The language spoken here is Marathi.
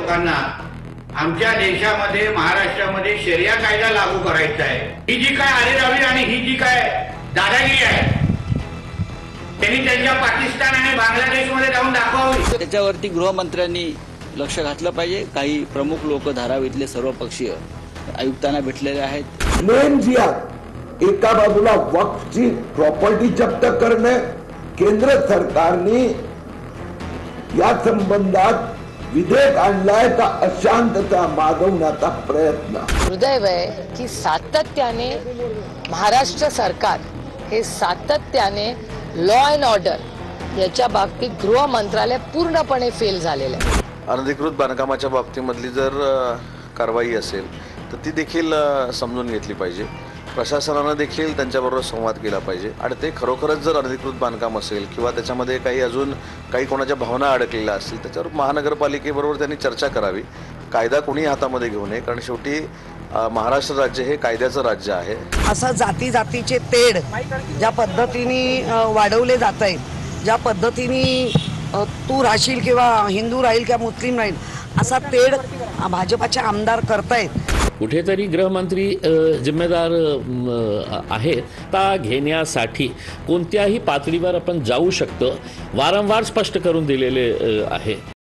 लोकांना आमच्या देशामध्ये महाराष्ट्रामध्ये शरिया कायदा लागू करायचा आहे। ही जी काय आरेरावी आणि ही जी काय दादागिरी आहे त्यांनी त्यांच्या पाकिस्तान आणि बांगलादेशमध्ये जाऊन दाखवावी। त्याच्यावरती गृहमंत्र्यांनी लक्ष घातलं पाहिजे। काही प्रमुख लोक धारावीतले सर्व पक्षीय आयुक्तांना भेटलेले आहेत। मेन जी एका बाजूला वक्फची प्रॉपर्टी जप्त करणे, केंद्र सरकारने या संबंधात विधेयक आणलाय का अशांतता मागवण्याचा प्रयत्न। दुर्दैव आहे की सातत्याने महाराष्ट्र सरकार हे सातत्याने लॉ अँड ऑर्डर याच्या बाबतीत गृह मंत्रालय पूर्णपणे फेल झालेलं आहे। अनधिकृत बांधकामाच्या बाबतीमधली जर कारवाई असेल तर ती देखील समजून घेतली पाहिजे। प्रशासनाने देखील त्यांच्याबरोबर संवाद केला पाहिजे आणि ते खरोखरच जर अनधिकृत बांधकाम असेल किंवा त्याच्यामध्ये काही अजून काही कोणाच्या भावना अडकलेल्या असतील त्याच्यावर महानगरपालिकेबरोबर त्यांनी चर्चा करावी। कायदा कोणी हातामध्ये घेऊ नये, कारण शेवटी महाराष्ट्र राज्य हे कायद्याचं राज्य आहे। असं जाती जातीचे तेढ ज्या पद्धतीने वाढवले जात आहेत, ज्या पद्धतीने तू राहशील किंवा हिंदू राहील किंवा मुस्लिम राहील असा तेढ भाजपाचे आमदार करतायत। कुठेतरी गृहमंत्री जिम्मेदार आहेत ता घेण्यासाठी कोणत्याही पातळीवर आपण जाऊ शकतो, वारंवार स्पष्ट करून दिलेले आहे।